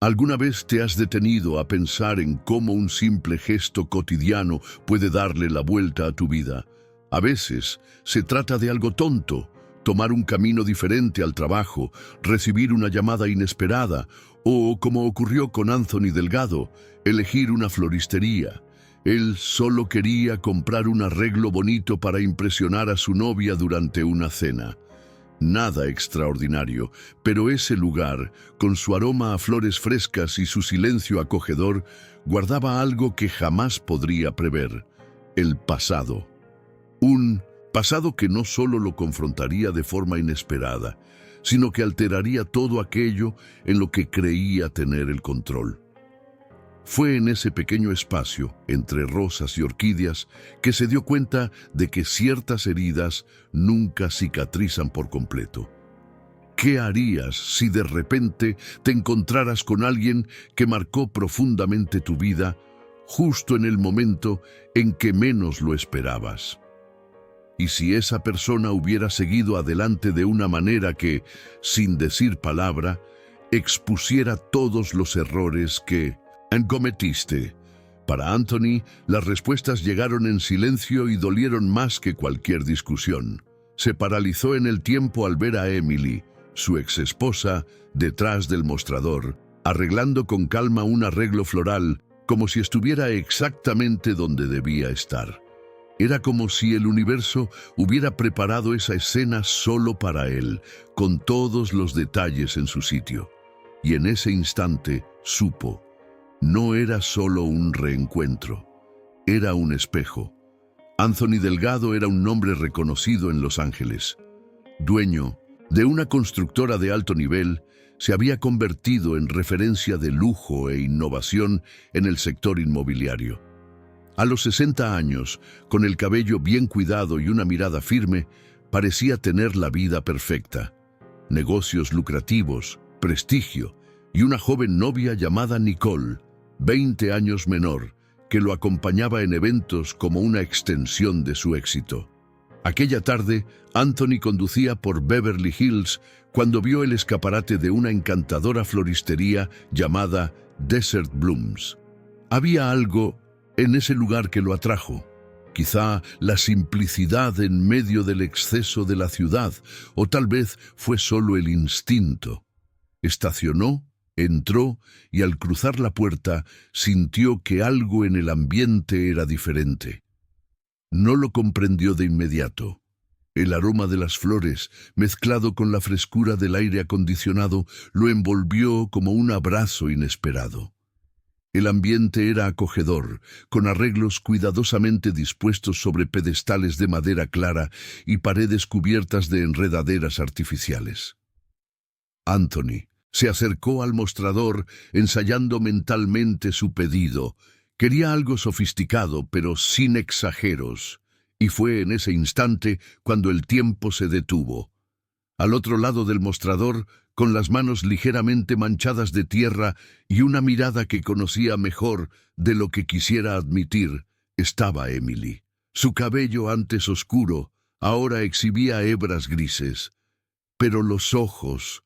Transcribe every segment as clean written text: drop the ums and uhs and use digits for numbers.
¿Alguna vez te has detenido a pensar en cómo un simple gesto cotidiano puede darle la vuelta a tu vida? A veces se trata de algo tonto, tomar un camino diferente al trabajo, recibir una llamada inesperada o, como ocurrió con Anthony Delgado, elegir una floristería. Él solo quería comprar un arreglo bonito para impresionar a su novia durante una cena. Nada extraordinario, pero ese lugar, con su aroma a flores frescas y su silencio acogedor, guardaba algo que jamás podría prever: el pasado. Un pasado que no solo lo confrontaría de forma inesperada, sino que alteraría todo aquello en lo que creía tener el control. Fue en ese pequeño espacio, entre rosas y orquídeas, que se dio cuenta de que ciertas heridas nunca cicatrizan por completo. ¿Qué harías si de repente te encontraras con alguien que marcó profundamente tu vida, justo en el momento en que menos lo esperabas? Y si esa persona hubiera seguido adelante de una manera que, sin decir palabra, expusiera todos los errores que cometiste. Para Anthony, las respuestas llegaron en silencio y dolieron más que cualquier discusión. Se paralizó en el tiempo al ver a Emily, su exesposa, detrás del mostrador, arreglando con calma un arreglo floral, como si estuviera exactamente donde debía estar. Era como si el universo hubiera preparado esa escena solo para él, con todos los detalles en su sitio. Y en ese instante supo. No era solo un reencuentro, era un espejo. Anthony Delgado era un nombre reconocido en Los Ángeles. Dueño de una constructora de alto nivel, se había convertido en referencia de lujo e innovación en el sector inmobiliario. A los 60 años, con el cabello bien cuidado y una mirada firme, parecía tener la vida perfecta. Negocios lucrativos, prestigio y una joven novia llamada Nicole, 20 años menor, que lo acompañaba en eventos como una extensión de su éxito. Aquella tarde, Anthony conducía por Beverly Hills cuando vio el escaparate de una encantadora floristería llamada Desert Blooms. Había algo en ese lugar que lo atrajo. Quizá la simplicidad en medio del exceso de la ciudad, o tal vez fue solo el instinto. Estacionó, entró y al cruzar la puerta sintió que algo en el ambiente era diferente. No lo comprendió de inmediato. El aroma de las flores, mezclado con la frescura del aire acondicionado, lo envolvió como un abrazo inesperado. El ambiente era acogedor, con arreglos cuidadosamente dispuestos sobre pedestales de madera clara y paredes cubiertas de enredaderas artificiales. Anthony se acercó al mostrador, ensayando mentalmente su pedido. Quería algo sofisticado, pero sin exageros, y fue en ese instante cuando el tiempo se detuvo. Al otro lado del mostrador, con las manos ligeramente manchadas de tierra y una mirada que conocía mejor de lo que quisiera admitir, estaba Emily. Su cabello, antes oscuro, ahora exhibía hebras grises. Pero los ojos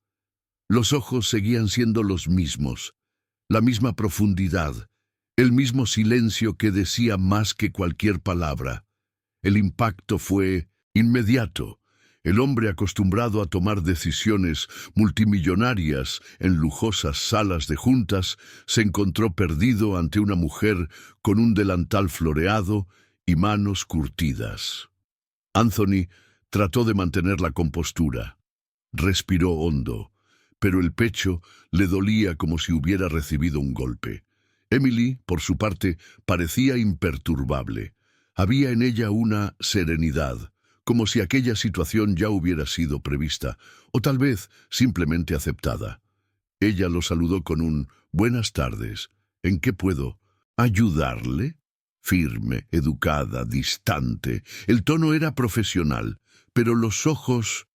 seguían siendo los mismos, la misma profundidad, el mismo silencio que decía más que cualquier palabra. El impacto fue inmediato. El hombre, acostumbrado a tomar decisiones multimillonarias en lujosas salas de juntas, se encontró perdido ante una mujer con un delantal floreado y manos curtidas. Anthony trató de mantener la compostura. Respiró hondo, pero el pecho le dolía como si hubiera recibido un golpe. Emily, por su parte, parecía imperturbable. Había en ella una serenidad, como si aquella situación ya hubiera sido prevista, o tal vez simplemente aceptada. Ella lo saludó con un «Buenas tardes. ¿En qué puedo ayudarle?» Firme, educada, distante. El tono era profesional, pero los ojos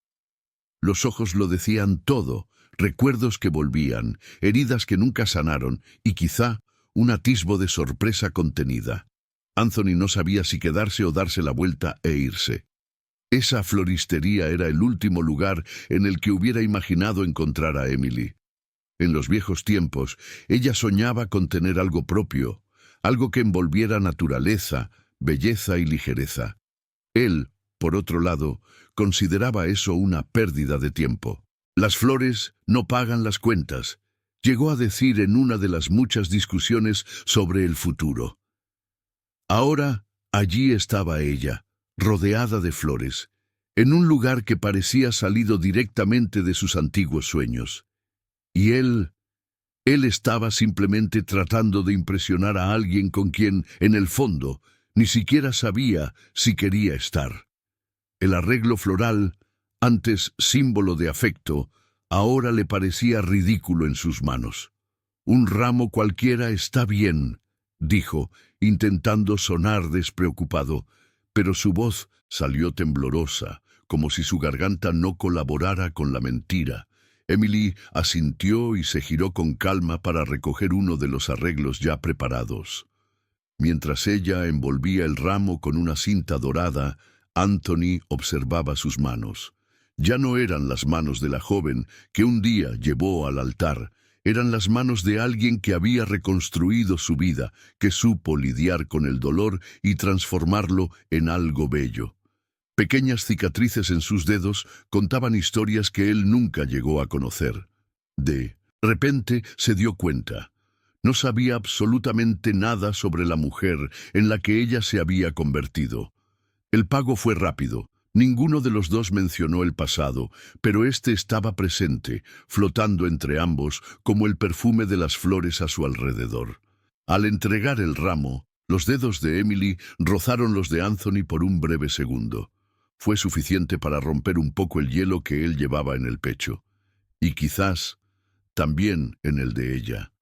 lo decían todo. Recuerdos que volvían, heridas que nunca sanaron y quizá un atisbo de sorpresa contenida. Anthony no sabía si quedarse o darse la vuelta e irse. Esa floristería era el último lugar en el que hubiera imaginado encontrar a Emily. En los viejos tiempos, ella soñaba con tener algo propio, algo que envolviera naturaleza, belleza y ligereza. Él, por otro lado, consideraba eso una pérdida de tiempo. Las flores no pagan las cuentas, llegó a decir en una de las muchas discusiones sobre el futuro. Ahora, allí estaba ella, rodeada de flores, en un lugar que parecía salido directamente de sus antiguos sueños. Y él estaba simplemente tratando de impresionar a alguien con quien, en el fondo, ni siquiera sabía si quería estar. El arreglo floral, antes símbolo de afecto, ahora le parecía ridículo en sus manos. «Un ramo cualquiera está bien», dijo, intentando sonar despreocupado, pero su voz salió temblorosa, como si su garganta no colaborara con la mentira. Emily asintió y se giró con calma para recoger uno de los arreglos ya preparados. Mientras ella envolvía el ramo con una cinta dorada, Anthony observaba sus manos. Ya no eran las manos de la joven que un día llevó al altar, eran las manos de alguien que había reconstruido su vida, que supo lidiar con el dolor y transformarlo en algo bello. Pequeñas cicatrices en sus dedos contaban historias que él nunca llegó a conocer. De repente se dio cuenta. No sabía absolutamente nada sobre la mujer en la que ella se había convertido. El pago fue rápido. Ninguno de los dos mencionó el pasado, pero este estaba presente, flotando entre ambos como el perfume de las flores a su alrededor. Al entregar el ramo, los dedos de Emily rozaron los de Anthony por un breve segundo. Fue suficiente para romper un poco el hielo que él llevaba en el pecho. Y quizás también en el de ella.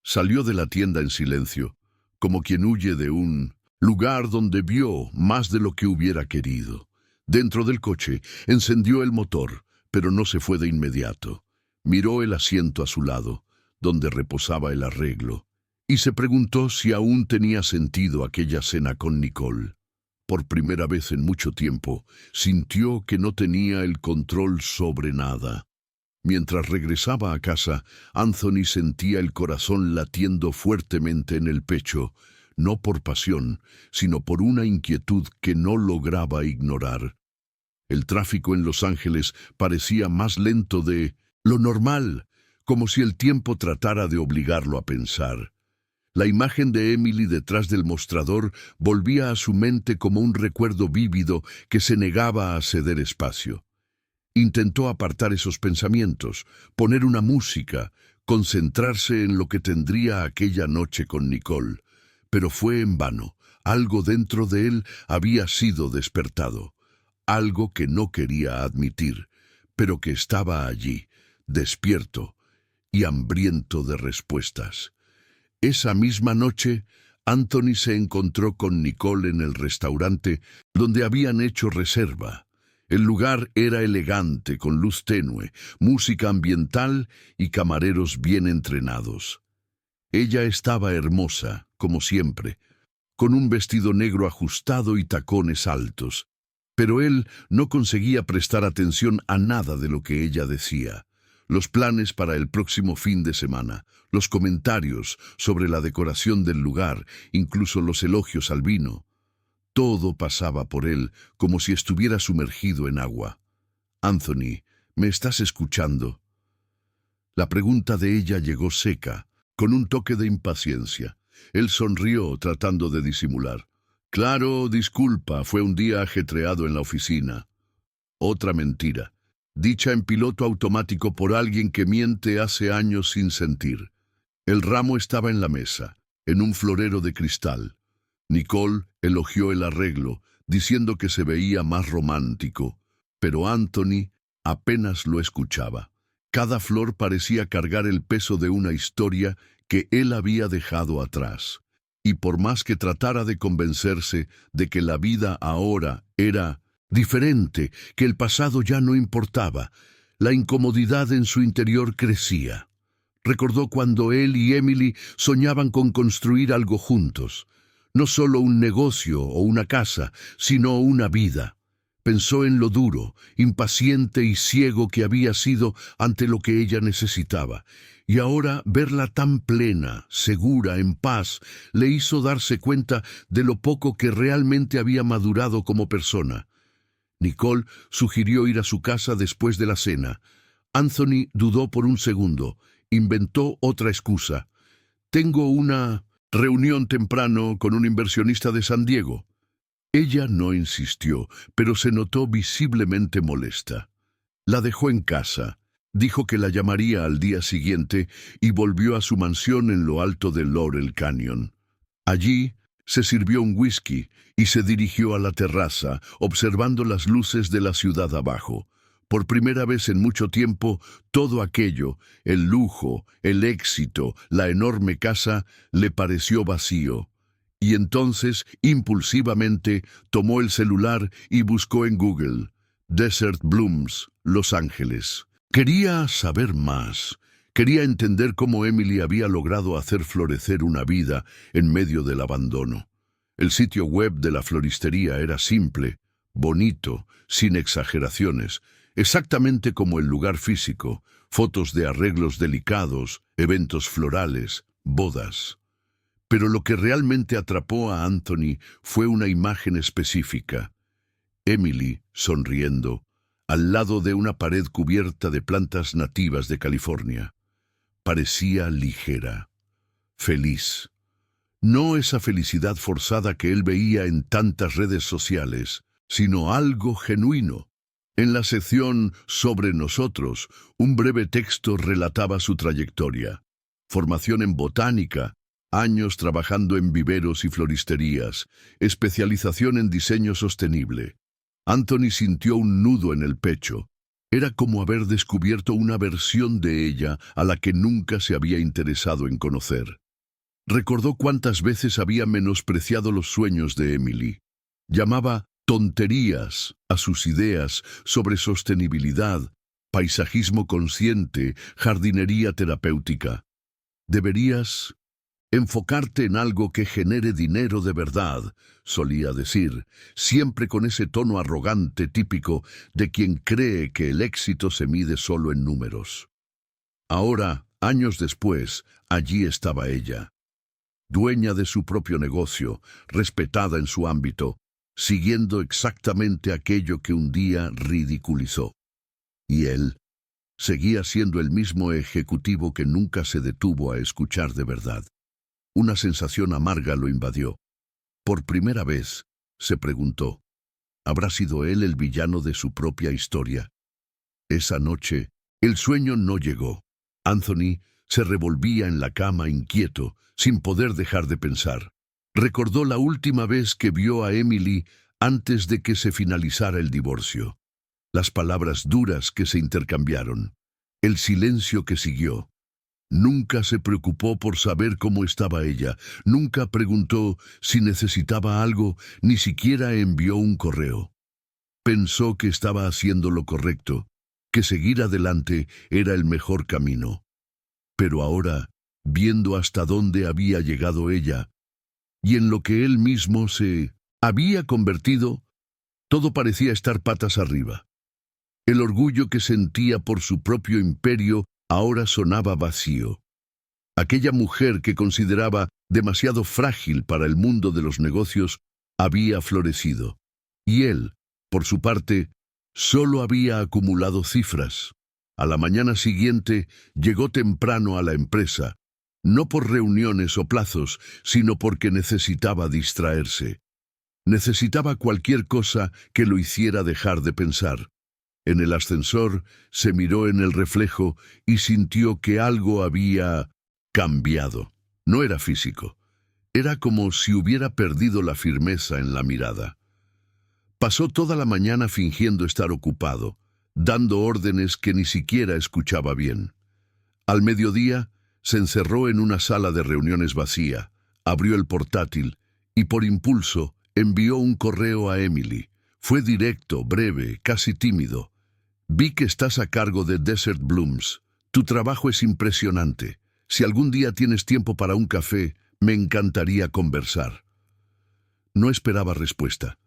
Salió de la tienda en silencio, como quien huye de un lugar donde vio más de lo que hubiera querido. Dentro del coche, encendió el motor, pero no se fue de inmediato. Miró el asiento a su lado, donde reposaba el arreglo, y se preguntó si aún tenía sentido aquella cena con Nicole. Por primera vez en mucho tiempo, sintió que no tenía el control sobre nada. Mientras regresaba a casa, Anthony sentía el corazón latiendo fuertemente en el pecho, no por pasión, sino por una inquietud que no lograba ignorar. El tráfico en Los Ángeles parecía más lento de lo normal, como si el tiempo tratara de obligarlo a pensar. La imagen de Emily detrás del mostrador volvía a su mente como un recuerdo vívido que se negaba a ceder espacio. Intentó apartar esos pensamientos, poner una música, concentrarse en lo que tendría aquella noche con Nicole. Pero fue en vano. Algo dentro de él había sido despertado. Algo que no quería admitir, pero que estaba allí, despierto y hambriento de respuestas. Esa misma noche, Anthony se encontró con Nicole en el restaurante donde habían hecho reserva. El lugar era elegante, con luz tenue, música ambiental y camareros bien entrenados. Ella estaba hermosa, como siempre, con un vestido negro ajustado y tacones altos, pero él no conseguía prestar atención a nada de lo que ella decía. Los planes para el próximo fin de semana, los comentarios sobre la decoración del lugar, incluso los elogios al vino. Todo pasaba por él como si estuviera sumergido en agua. «Anthony, ¿me estás escuchando?» La pregunta de ella llegó seca, con un toque de impaciencia. Él sonrió tratando de disimular. «Claro, disculpa, fue un día ajetreado en la oficina». Otra mentira, dicha en piloto automático por alguien que miente hace años sin sentir. El ramo estaba en la mesa, en un florero de cristal. Nicole elogió el arreglo, diciendo que se veía más romántico, pero Anthony apenas lo escuchaba. Cada flor parecía cargar el peso de una historia que él había dejado atrás. Y por más que tratara de convencerse de que la vida ahora era diferente, que el pasado ya no importaba, la incomodidad en su interior crecía. Recordó cuando él y Emily soñaban con construir algo juntos. No solo un negocio o una casa, sino una vida. Pensó en lo duro, impaciente y ciego que había sido ante lo que ella necesitaba, y ahora verla tan plena, segura, en paz, le hizo darse cuenta de lo poco que realmente había madurado como persona. Nicole sugirió ir a su casa después de la cena. Anthony dudó por un segundo, inventó otra excusa. «Tengo una reunión temprano con un inversionista de San Diego». Ella no insistió, pero se notó visiblemente molesta. La dejó en casa, dijo que la llamaría al día siguiente y volvió a su mansión en lo alto del Laurel Canyon. Allí se sirvió un whisky y se dirigió a la terraza, observando las luces de la ciudad abajo. Por primera vez en mucho tiempo, todo aquello, el lujo, el éxito, la enorme casa, le pareció vacío. Y entonces, impulsivamente, tomó el celular y buscó en Google Desert Blooms, Los Ángeles. Quería saber más. Quería entender cómo Emily había logrado hacer florecer una vida en medio del abandono. El sitio web de la floristería era simple, bonito, sin exageraciones, exactamente como el lugar físico, fotos de arreglos delicados, eventos florales, bodas. Pero lo que realmente atrapó a Anthony fue una imagen específica. Emily, sonriendo, al lado de una pared cubierta de plantas nativas de California. Parecía ligera, feliz. No esa felicidad forzada que él veía en tantas redes sociales, sino algo genuino. En la sección Sobre nosotros, un breve texto relataba su trayectoria. Formación en botánica, años trabajando en viveros y floristerías, especialización en diseño sostenible. Anthony sintió un nudo en el pecho. Era como haber descubierto una versión de ella a la que nunca se había interesado en conocer. Recordó cuántas veces había menospreciado los sueños de Emily. Llamaba tonterías a sus ideas sobre sostenibilidad, paisajismo consciente, jardinería terapéutica. Deberías enfocarte en algo que genere dinero de verdad, solía decir, siempre con ese tono arrogante típico de quien cree que el éxito se mide solo en números. Ahora, años después, allí estaba ella, dueña de su propio negocio, respetada en su ámbito, siguiendo exactamente aquello que un día ridiculizó. Y él seguía siendo el mismo ejecutivo que nunca se detuvo a escuchar de verdad. Una sensación amarga lo invadió. Por primera vez, se preguntó, ¿habrá sido él el villano de su propia historia? Esa noche, el sueño no llegó. Anthony se revolvía en la cama inquieto, sin poder dejar de pensar. Recordó la última vez que vio a Emily antes de que se finalizara el divorcio. Las palabras duras que se intercambiaron, el silencio que siguió. Nunca se preocupó por saber cómo estaba ella, nunca preguntó si necesitaba algo, ni siquiera envió un correo. Pensó que estaba haciendo lo correcto, que seguir adelante era el mejor camino. Pero ahora, viendo hasta dónde había llegado ella, y en lo que él mismo se había convertido, todo parecía estar patas arriba. El orgullo que sentía por su propio imperio ahora sonaba vacío. Aquella mujer que consideraba demasiado frágil para el mundo de los negocios había florecido. Y él, por su parte, solo había acumulado cifras. A la mañana siguiente llegó temprano a la empresa, no por reuniones o plazos, sino porque necesitaba distraerse. Necesitaba cualquier cosa que lo hiciera dejar de pensar. En el ascensor se miró en el reflejo y sintió que algo había cambiado. No era físico. Era como si hubiera perdido la firmeza en la mirada. Pasó toda la mañana fingiendo estar ocupado, dando órdenes que ni siquiera escuchaba bien. Al mediodía, se encerró en una sala de reuniones vacía, abrió el portátil y por impulso envió un correo a Emily. Fue directo, breve, casi tímido. Vi que estás a cargo de Desert Blooms. Tu trabajo es impresionante. Si algún día tienes tiempo para un café, me encantaría conversar. No esperaba respuesta,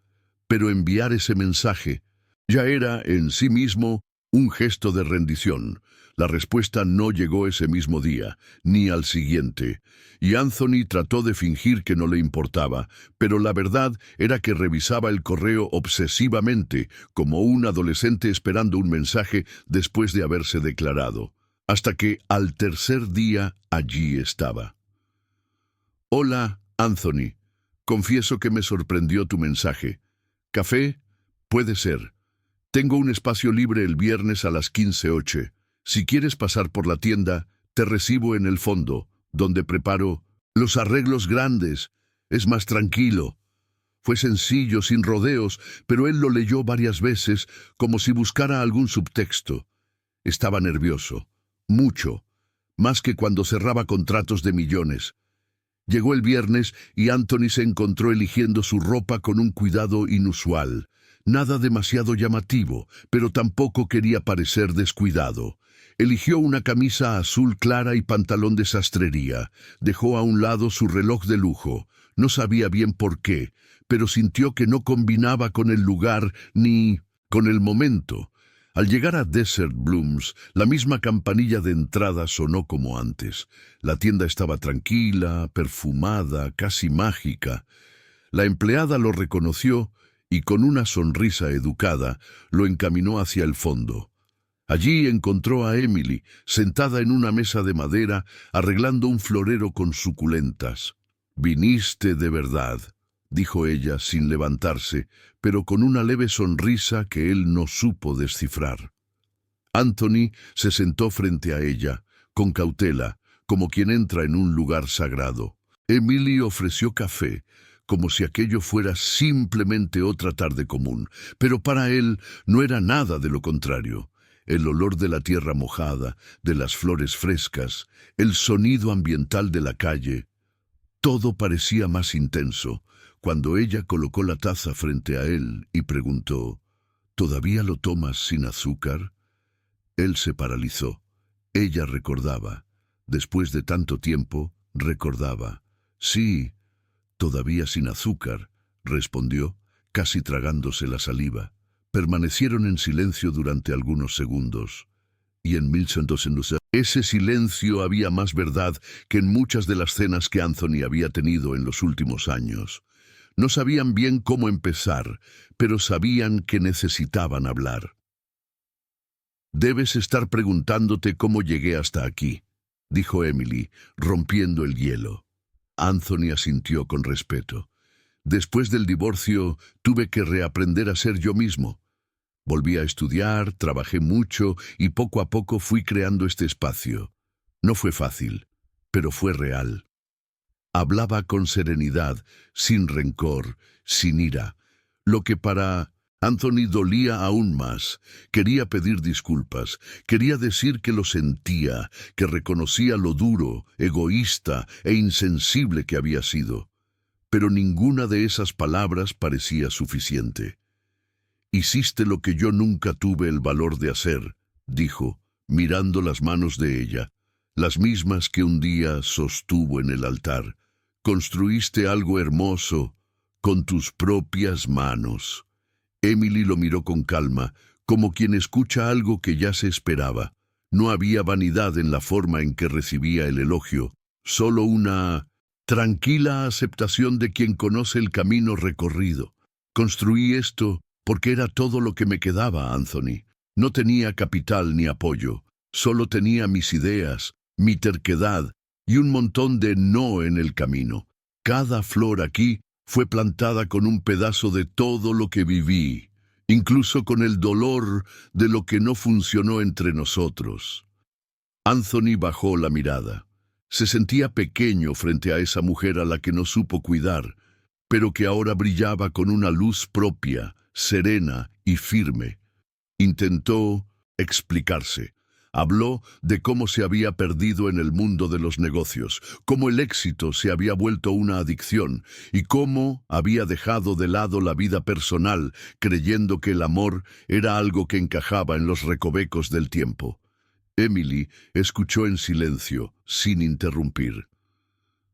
pero enviar ese mensaje Ya era en sí mismo un gesto de rendición. La respuesta no llegó ese mismo día, ni al siguiente, y Anthony trató de fingir que no le importaba, pero la verdad era que revisaba el correo obsesivamente, como un adolescente esperando un mensaje después de haberse declarado, hasta que al tercer día allí estaba. Hola, Anthony. Confieso que me sorprendió tu mensaje. ¿Café? Puede ser. Tengo un espacio libre el viernes a las 15:08. Si quieres pasar por la tienda, te recibo en el fondo, donde preparo los arreglos grandes. Es más tranquilo. Fue sencillo, sin rodeos, pero él lo leyó varias veces, como si buscara algún subtexto. Estaba nervioso. Mucho. Más que cuando cerraba contratos de millones. Llegó el viernes y Anthony se encontró eligiendo su ropa con un cuidado inusual. Nada demasiado llamativo, pero tampoco quería parecer descuidado. Eligió una camisa azul clara y pantalón de sastrería. Dejó a un lado su reloj de lujo. No sabía bien por qué, pero sintió que no combinaba con el lugar ni con el momento. Al llegar a Desert Blooms, la misma campanilla de entrada sonó como antes. La tienda estaba tranquila, perfumada, casi mágica. La empleada lo reconoció y con una sonrisa educada lo encaminó hacia el fondo. Allí encontró a Emily, sentada en una mesa de madera, arreglando un florero con suculentas. «Viniste de verdad», dijo ella sin levantarse, pero con una leve sonrisa que él no supo descifrar. Anthony se sentó frente a ella, con cautela, como quien entra en un lugar sagrado. Emily ofreció café, como si aquello fuera simplemente otra tarde común, pero para él no era nada de lo contrario. El olor de la tierra mojada, de las flores frescas, el sonido ambiental de la calle, todo parecía más intenso cuando ella colocó la taza frente a él y preguntó, «¿Todavía lo tomas sin azúcar?» Él se paralizó. Ella recordaba. Después de tanto tiempo, recordaba. «Sí, todavía sin azúcar», respondió, casi tragándose la saliva. Permanecieron en silencio durante algunos segundos. Y en 1112, ese silencio había más verdad que en muchas de las cenas que Anthony había tenido en los últimos años. No sabían bien cómo empezar, pero sabían que necesitaban hablar. «Debes estar preguntándote cómo llegué hasta aquí», dijo Emily, rompiendo el hielo. Anthony asintió con respeto. «Después del divorcio, tuve que reaprender a ser yo mismo. Volví a estudiar, trabajé mucho y poco a poco fui creando este espacio. No fue fácil, pero fue real». Hablaba con serenidad, sin rencor, sin ira, lo que para Anthony dolía aún más. Quería pedir disculpas, quería decir que lo sentía, que reconocía lo duro, egoísta e insensible que había sido. Pero ninguna de esas palabras parecía suficiente. «Hiciste lo que yo nunca tuve el valor de hacer», dijo, mirando las manos de ella, las mismas que un día sostuvo en el altar. «Construiste algo hermoso con tus propias manos». Emily lo miró con calma, como quien escucha algo que ya se esperaba. No había vanidad en la forma en que recibía el elogio, solo una tranquila aceptación de quien conoce el camino recorrido. «Construí esto porque era todo lo que me quedaba, Anthony. No tenía capital ni apoyo, solo tenía mis ideas, mi terquedad y un montón de no en el camino. Cada flor aquí fue plantada con un pedazo de todo lo que viví, incluso con el dolor de lo que no funcionó entre nosotros». Anthony bajó la mirada. Se sentía pequeño frente a esa mujer a la que no supo cuidar, pero que ahora brillaba con una luz propia, serena y firme. Intentó explicarse. Habló de cómo se había perdido en el mundo de los negocios, cómo el éxito se había vuelto una adicción y cómo había dejado de lado la vida personal, creyendo que el amor era algo que encajaba en los recovecos del tiempo. Emily escuchó en silencio, sin interrumpir.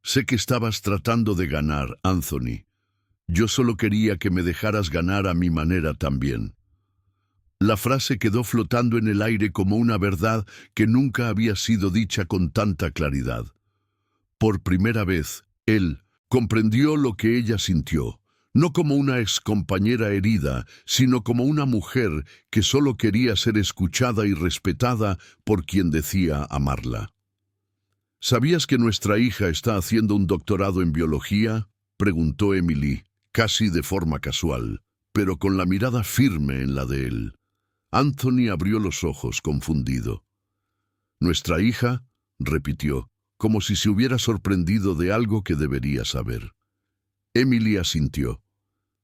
«Sé que estabas tratando de ganar, Anthony. Yo solo quería que me dejaras ganar a mi manera también». La frase quedó flotando en el aire como una verdad que nunca había sido dicha con tanta claridad. Por primera vez, él comprendió lo que ella sintió, no como una excompañera herida, sino como una mujer que solo quería ser escuchada y respetada por quien decía amarla. ¿Sabías que nuestra hija está haciendo un doctorado en biología?, preguntó Emily, casi de forma casual, pero con la mirada firme en la de él. Anthony abrió los ojos, confundido. «¿Nuestra hija?», repitió, como si se hubiera sorprendido de algo que debería saber. Emily asintió.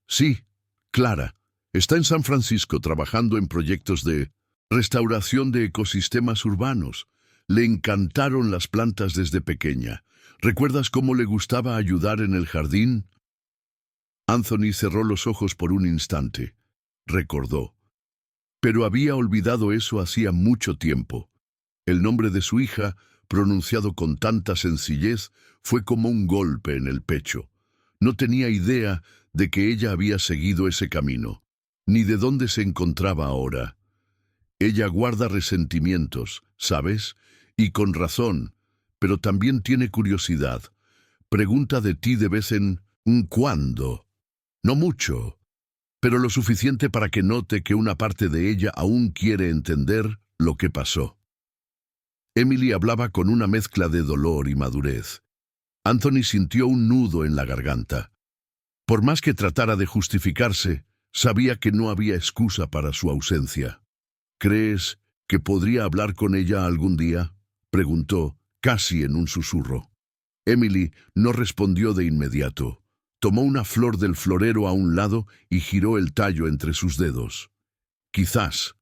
«Sí, Clara. Está en San Francisco trabajando en proyectos de restauración de ecosistemas urbanos. Le encantaron las plantas desde pequeña. ¿Recuerdas cómo le gustaba ayudar en el jardín?». Anthony cerró los ojos por un instante. Recordó. Pero había olvidado eso hacía mucho tiempo. El nombre de su hija, pronunciado con tanta sencillez, fue como un golpe en el pecho. No tenía idea de que ella había seguido ese camino, ni de dónde se encontraba ahora. Ella guarda resentimientos, ¿sabes? Y con razón, pero también tiene curiosidad. Pregunta de ti de vez en cuando. No mucho, pero lo suficiente para que note que una parte de ella aún quiere entender lo que pasó. Emily hablaba con una mezcla de dolor y madurez. Anthony sintió un nudo en la garganta. Por más que tratara de justificarse, sabía que no había excusa para su ausencia. «¿Crees que podría hablar con ella algún día?», preguntó, casi en un susurro. Emily no respondió de inmediato. Tomó una flor del florero a un lado y giró el tallo entre sus dedos. «Quizás,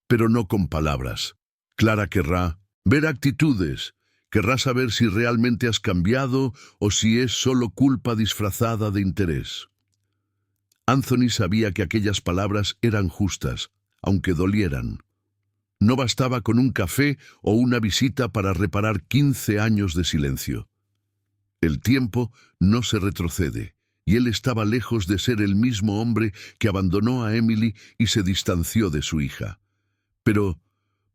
pero no con palabras. Clara querrá ver actitudes. Querrá saber si realmente has cambiado o si es solo culpa disfrazada de interés». Anthony sabía que aquellas palabras eran justas, aunque dolieran. No bastaba con un café o una visita para reparar 15 años de silencio. El tiempo no se retrocede, y él estaba lejos de ser el mismo hombre que abandonó a Emily y se distanció de su hija. Pero,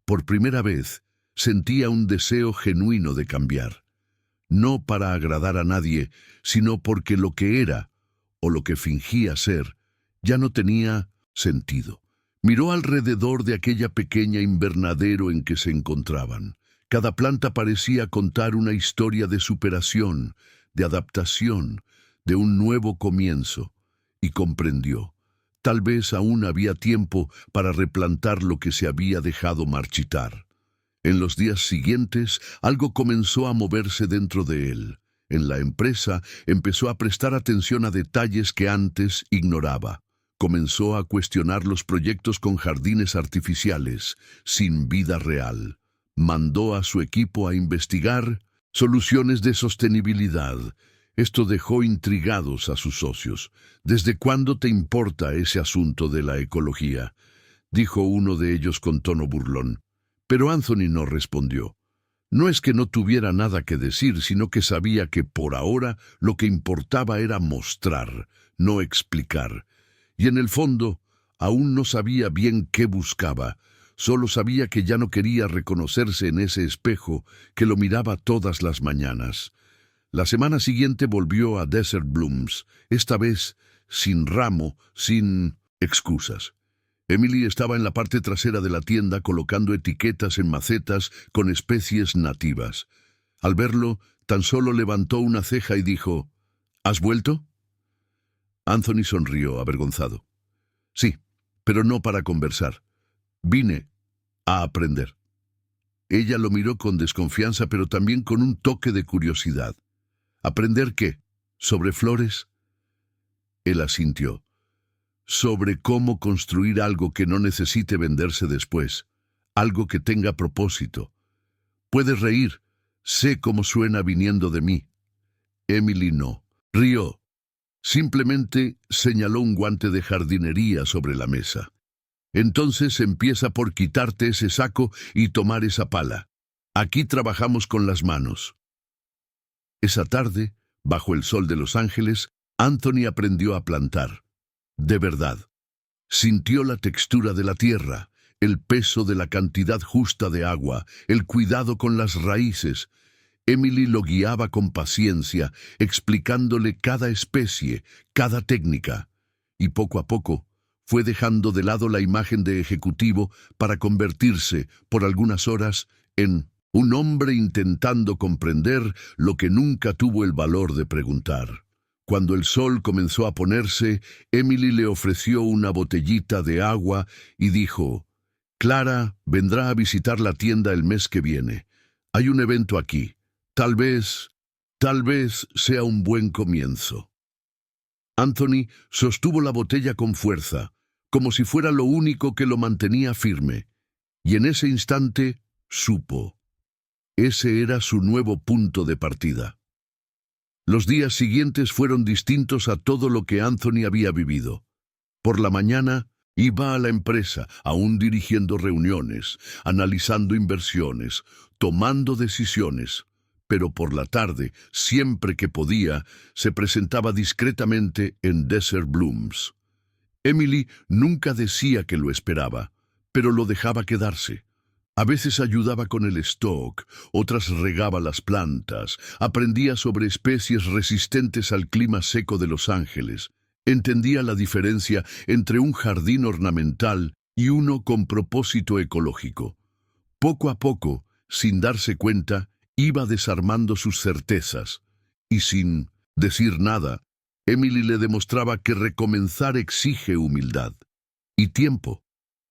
por primera vez, sentía un deseo genuino de cambiar. No para agradar a nadie, sino porque lo que era, o lo que fingía ser, ya no tenía sentido. Miró alrededor de aquella pequeña invernadero en que se encontraban. Cada planta parecía contar una historia de superación, de adaptación, de un nuevo comienzo, y comprendió. Tal vez aún había tiempo para replantar lo que se había dejado marchitar. En los días siguientes, algo comenzó a moverse dentro de él. En la empresa empezó a prestar atención a detalles que antes ignoraba. Comenzó a cuestionar los proyectos con jardines artificiales, sin vida real. Mandó a su equipo a investigar soluciones de sostenibilidad. Esto dejó intrigados a sus socios. «¿Desde cuándo te importa ese asunto de la ecología?», dijo uno de ellos con tono burlón. Pero Anthony no respondió. No es que no tuviera nada que decir, sino que sabía que por ahora lo que importaba era mostrar, no explicar. Y en el fondo, aún no sabía bien qué buscaba. Solo sabía que ya no quería reconocerse en ese espejo que lo miraba todas las mañanas. La semana siguiente volvió a Desert Blooms, esta vez sin ramo, sin excusas. Emily estaba en la parte trasera de la tienda colocando etiquetas en macetas con especies nativas. Al verlo, tan solo levantó una ceja y dijo, «¿Has vuelto?». Anthony sonrió, avergonzado. «Sí, pero no para conversar. Vine a aprender». Ella lo miró con desconfianza, pero también con un toque de curiosidad. «¿Aprender qué? ¿Sobre flores?». Él asintió. «Sobre cómo construir algo que no necesite venderse después, algo que tenga propósito. Puedes reír, sé cómo suena viniendo de mí». Emily no rió. Simplemente señaló un guante de jardinería sobre la mesa. «Entonces empieza por quitarte ese saco y tomar esa pala. Aquí trabajamos con las manos». Esa tarde, bajo el sol de Los Ángeles, Anthony aprendió a plantar. De verdad. Sintió la textura de la tierra, el peso de la cantidad justa de agua, el cuidado con las raíces. Emily lo guiaba con paciencia, explicándole cada especie, cada técnica. Y poco a poco, fue dejando de lado la imagen de ejecutivo para convertirse, por algunas horas, en un hombre intentando comprender lo que nunca tuvo el valor de preguntar. Cuando el sol comenzó a ponerse, Emily le ofreció una botellita de agua y dijo: «Clara vendrá a visitar la tienda el mes que viene. Hay un evento aquí. Tal vez sea un buen comienzo». Anthony sostuvo la botella con fuerza, como si fuera lo único que lo mantenía firme, y en ese instante supo. Ese era su nuevo punto de partida. Los días siguientes fueron distintos a todo lo que Anthony había vivido. Por la mañana iba a la empresa, aún dirigiendo reuniones, analizando inversiones, tomando decisiones. Pero por la tarde, siempre que podía, se presentaba discretamente en Desert Blooms. Emily nunca decía que lo esperaba, pero lo dejaba quedarse. A veces ayudaba con el stock, otras regaba las plantas, aprendía sobre especies resistentes al clima seco de Los Ángeles, entendía la diferencia entre un jardín ornamental y uno con propósito ecológico. Poco a poco, sin darse cuenta, iba desarmando sus certezas, y sin decir nada, Emily le demostraba que recomenzar exige humildad y tiempo.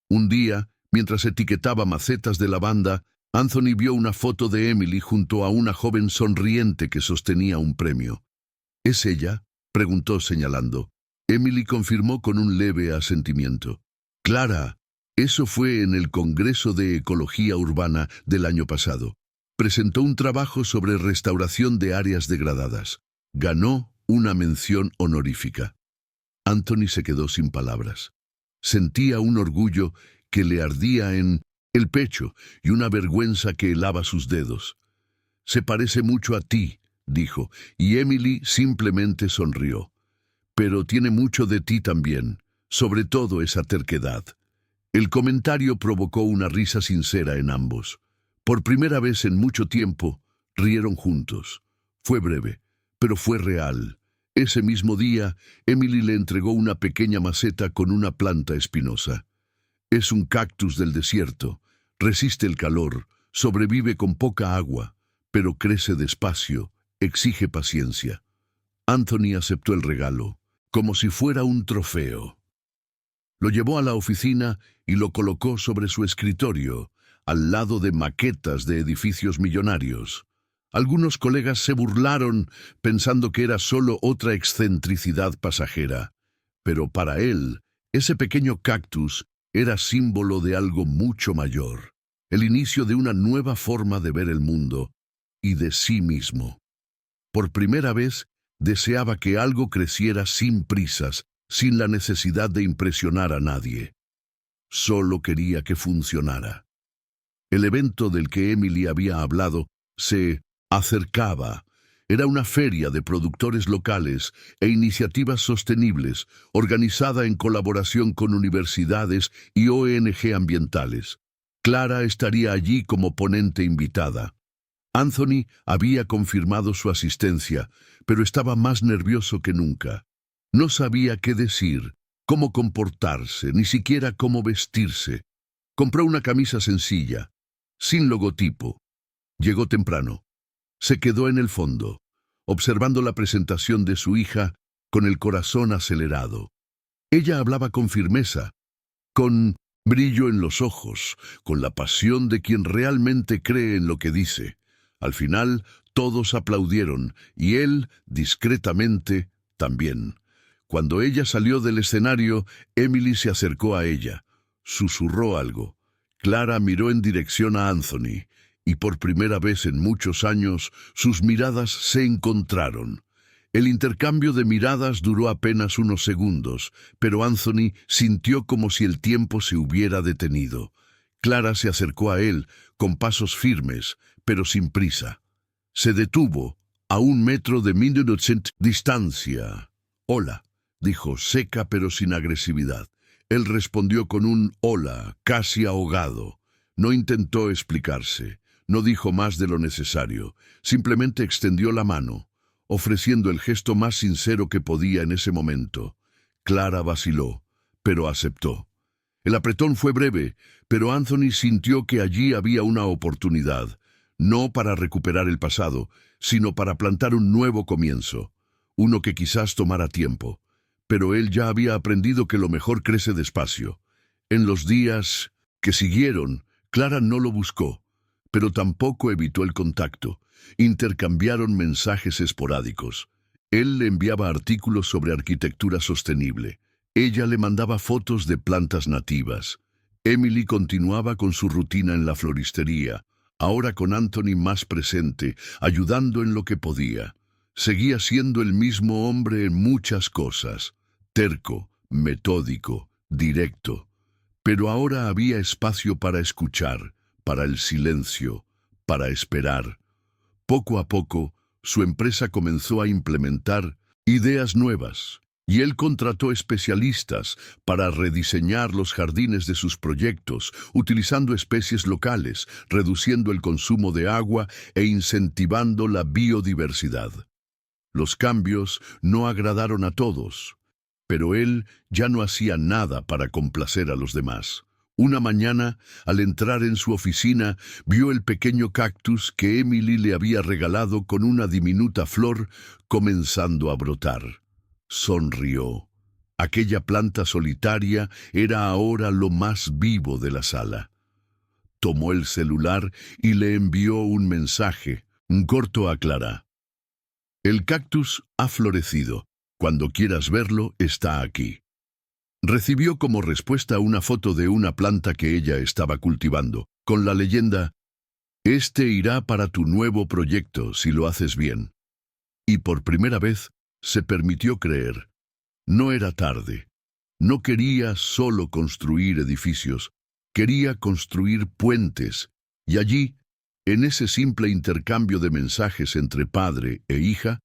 Un día, mientras etiquetaba macetas de lavanda, Anthony vio una foto de Emily junto a una joven sonriente que sostenía un premio. ¿Es ella?, preguntó señalando. Emily confirmó con un leve asentimiento. Clara, eso fue en el Congreso de Ecología Urbana del año pasado. Presentó un trabajo sobre restauración de áreas degradadas. Ganó una mención honorífica. Anthony se quedó sin palabras. Sentía un orgullo que le ardía en el pecho y una vergüenza que helaba sus dedos. «Se parece mucho a ti», dijo, y Emily simplemente sonrió. «Pero tiene mucho de ti también, sobre todo esa terquedad». El comentario provocó una risa sincera en ambos. Por primera vez en mucho tiempo, rieron juntos. Fue breve, pero fue real. Ese mismo día, Emily le entregó una pequeña maceta con una planta espinosa. Es un cactus del desierto, resiste el calor, sobrevive con poca agua, pero crece despacio, exige paciencia. Anthony aceptó el regalo, como si fuera un trofeo. Lo llevó a la oficina y lo colocó sobre su escritorio, al lado de maquetas de edificios millonarios. Algunos colegas se burlaron pensando que era solo otra excentricidad pasajera, pero para él, ese pequeño cactus era símbolo de algo mucho mayor, el inicio de una nueva forma de ver el mundo y de sí mismo. Por primera vez, deseaba que algo creciera sin prisas, sin la necesidad de impresionar a nadie. Solo quería que funcionara. El evento del que Emily había hablado se acercaba. Era una feria de productores locales e iniciativas sostenibles, organizada en colaboración con universidades y ONG ambientales. Clara estaría allí como ponente invitada. Anthony había confirmado su asistencia, pero estaba más nervioso que nunca. No sabía qué decir, cómo comportarse, ni siquiera cómo vestirse. Compró una camisa sencilla, sin logotipo. Llegó temprano. Se quedó en el fondo, observando la presentación de su hija con el corazón acelerado. Ella hablaba con firmeza, con brillo en los ojos, con la pasión de quien realmente cree en lo que dice. Al final, todos aplaudieron, y él, discretamente, también. Cuando ella salió del escenario, Emily se acercó a ella. Susurró algo. Clara miró en dirección a Anthony, y por primera vez en muchos años sus miradas se encontraron. El intercambio de miradas duró apenas unos segundos, pero Anthony sintió como si el tiempo se hubiera detenido. Clara se acercó a él, con pasos firmes, pero sin prisa. Se detuvo, a 1 metro de distancia. «Hola», dijo, seca pero sin agresividad. Él respondió con un hola, casi ahogado. No intentó explicarse, no dijo más de lo necesario, simplemente extendió la mano, ofreciendo el gesto más sincero que podía en ese momento. Clara vaciló, pero aceptó. El apretón fue breve, pero Anthony sintió que allí había una oportunidad, no para recuperar el pasado, sino para plantar un nuevo comienzo, uno que quizás tomara tiempo. Pero él ya había aprendido que lo mejor crece despacio. En los días que siguieron, Clara no lo buscó, pero tampoco evitó el contacto. Intercambiaron mensajes esporádicos. Él le enviaba artículos sobre arquitectura sostenible. Ella le mandaba fotos de plantas nativas. Emily continuaba con su rutina en la floristería, ahora con Anthony más presente, ayudando en lo que podía. Seguía siendo el mismo hombre en muchas cosas, terco, metódico, directo. Pero ahora había espacio para escuchar, para el silencio, para esperar. Poco a poco, su empresa comenzó a implementar ideas nuevas, y él contrató especialistas para rediseñar los jardines de sus proyectos, utilizando especies locales, reduciendo el consumo de agua e incentivando la biodiversidad. Los cambios no agradaron a todos, pero él ya no hacía nada para complacer a los demás. Una mañana, al entrar en su oficina, vio el pequeño cactus que Emily le había regalado con una diminuta flor comenzando a brotar. Sonrió. Aquella planta solitaria era ahora lo más vivo de la sala. Tomó el celular y le envió un mensaje, corto a Clara. El cactus ha florecido. Cuando quieras verlo, está aquí. Recibió como respuesta una foto de una planta que ella estaba cultivando, con la leyenda: «Este irá para tu nuevo proyecto si lo haces bien». Y por primera vez se permitió creer. No era tarde. No quería solo construir edificios, quería construir puentes. Y allí, en ese simple intercambio de mensajes entre padre e hija,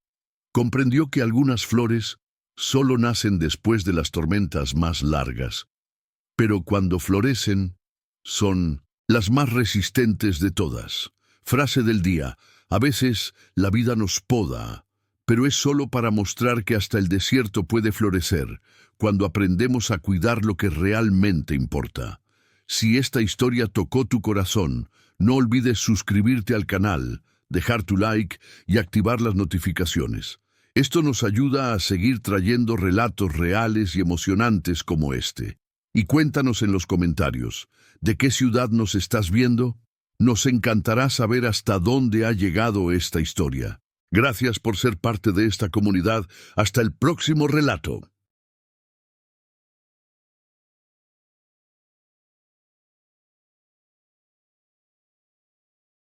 comprendió que algunas flores solo nacen después de las tormentas más largas, pero cuando florecen, son las más resistentes de todas. Frase del día: a veces la vida nos poda, pero es solo para mostrar que hasta el desierto puede florecer, cuando aprendemos a cuidar lo que realmente importa. Si esta historia tocó tu corazón, no olvides suscribirte al canal, dejar tu like y activar las notificaciones. Esto nos ayuda a seguir trayendo relatos reales y emocionantes como este. Y cuéntanos en los comentarios, ¿de qué ciudad nos estás viendo? Nos encantará saber hasta dónde ha llegado esta historia. Gracias por ser parte de esta comunidad. Hasta el próximo relato.